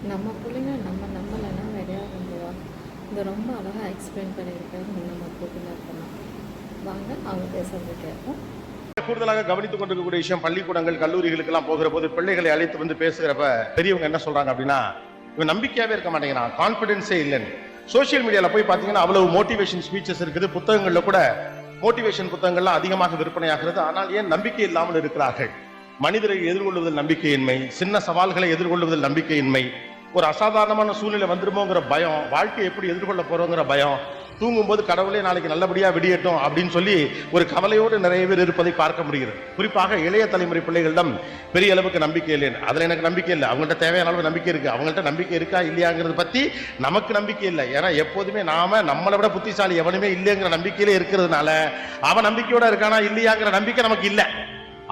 நம்ம பிள்ளைங்க நம்ம நம்மலைன்னா வேற யார் நம்புவா? இதை ரொம்ப அழகாக எக்ஸ்பிளைன் பண்ணியிருக்காரு நம்ம கூப்பினர் பண்ணலாம். வாங்க அவங்க பேசுறது கேட்போம். கூடுதலாக கவனித்துக் கொண்டிருக்கக்கூடிய விஷயம், பள்ளிக்கூடங்கள் கல்லூரிகளுக்கு எல்லாம் போகிற போது பிள்ளைகளை அழைத்து வந்து பேசுகிறப்ப பெரியவங்க என்ன சொல்றாங்க அப்படின்னா, இவன் நம்பிக்கையாவே இருக்க மாட்டேங்கிறான், கான்பிடன்ஸே இல்லைன்னு. சோசியல் மீடியால போய் பாத்தீங்கன்னா அவ்வளவு மோட்டிவேஷன் ஸ்பீச்சஸ் இருக்குது, புத்தகங்கள்ல கூட மோட்டிவேஷன் புத்தகங்கள்லாம் அதிகமாக விற்பனையாகிறது. ஆனால் ஏன் நம்பிக்கை இல்லாமல் இருக்கிறார்கள்? மனிதரை எதிர்கொள்வதில் நம்பிக்கையின்மை, சின்ன சவால்களை எதிர்கொள்வதில் நம்பிக்கையின்மை, ஒரு அசாதாரணமான சூழ்நிலை வந்துருமோங்கிற பயம், வாழ்க்கையை எப்படி எதிர்கொள்ள போறோங்கிற பயம், தூங்கும்போது கடவுளே நாளைக்கு நல்லபடியா விடியட்டும் அப்படின்னு சொல்லி ஒரு கவலையோடு நிறைய பேர் இருப்பதை பார்க்க முடிகிறது. குறிப்பாக இளைய தலைமுறை பிள்ளைகளிடம் பெரிய அளவுக்கு நம்பிக்கை இல்லை. அதுல எனக்கு நம்பிக்கை இல்லை, அவங்கள்ட்ட தேவையான அளவு நம்பிக்கை இருக்கு. அவங்கள்ட்ட நம்பிக்கை இருக்கா இல்லையாங்கிறத பத்தி நமக்கு நம்பிக்கை இல்லை. ஏன்னா எப்போதுமே நாம நம்மளை விட புத்திசாலி எவனுமே இல்லைங்கிற நம்பிக்கையிலே இருக்கிறதுனால அவன் நம்பிக்கையோட இருக்கானா இல்லையாங்கிற நம்பிக்கை நமக்கு இல்லை.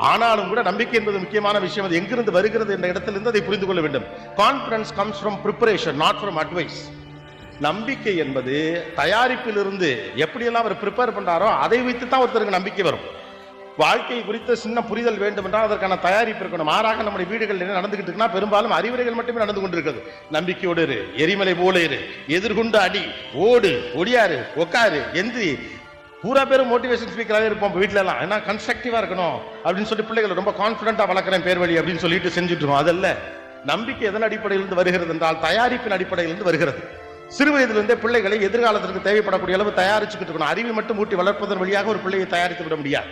ஆனாலும் கூட நம்பிக்கை என்பது முக்கியமான விஷயம். அது எங்கிருந்து வருகிறது என்ற இடத்திலிருந்து அதை புரிந்து கொள்ள வேண்டும். Confidence comes from preparation, not from advice. நம்பிக்கை என்பது தயாரிப்பிலிருந்து எப்படியெல்லாம் அவர் ப்ரிப்பேர் பண்றாரோ அதை வைத்து தான் ஒருத்தருக்கு நம்பிக்கை வரும். வாழ்க்கை குறித்த சின்ன புரிதல் வேண்டும் என்றால் அதற்கான தயாரிப்பு இருக்கணும். மாறாக நம்முடைய வீடுகள் என்ன நடந்துகிட்டு இருக்குன்னா பெரும்பாலும் அறிவுரைகள் மட்டுமே நடந்து கொண்டிருக்கிறது. நம்பிக்கையோடு இரு, எரிமலை போல இரு, எதிர்கொண்டு அடி, ஓடு, ஒடியாரு, உட்காரு, எந்திரி, பூரா பேரும் மோட்டிவேஷன் ஸ்பீக்கராகவே இருப்போம் வீட்டுல எல்லாம். ஏன்னா கன்ஸ்ட்ரக்டிவா இருக்கணும் அப்படின்னு சொல்லி பிள்ளைகளை ரொம்ப கான்பிடண்டா வளர்க்குறேன் பேர் வழி அப்படின்னு சொல்லிட்டு செஞ்சுட்டு இருக்கோம். அதல்ல நம்பிக்கை. எதன் அடிப்படையிலிருந்து வருகிறது என்றால் தயாரிப்பின் அடிப்படையிலிருந்து வருகிறது. சிறு வயதிலிருந்தே பிள்ளைகளை எதிர்காலத்திற்கு தேவைப்படக்கூடிய அளவு தயாரிச்சுக்கிட்டு இருக்கணும். அறிவை மட்டும் ஊட்டி வளர்ப்பதன் வழியாக ஒரு பிள்ளையை தயாரித்து விட முடியாது.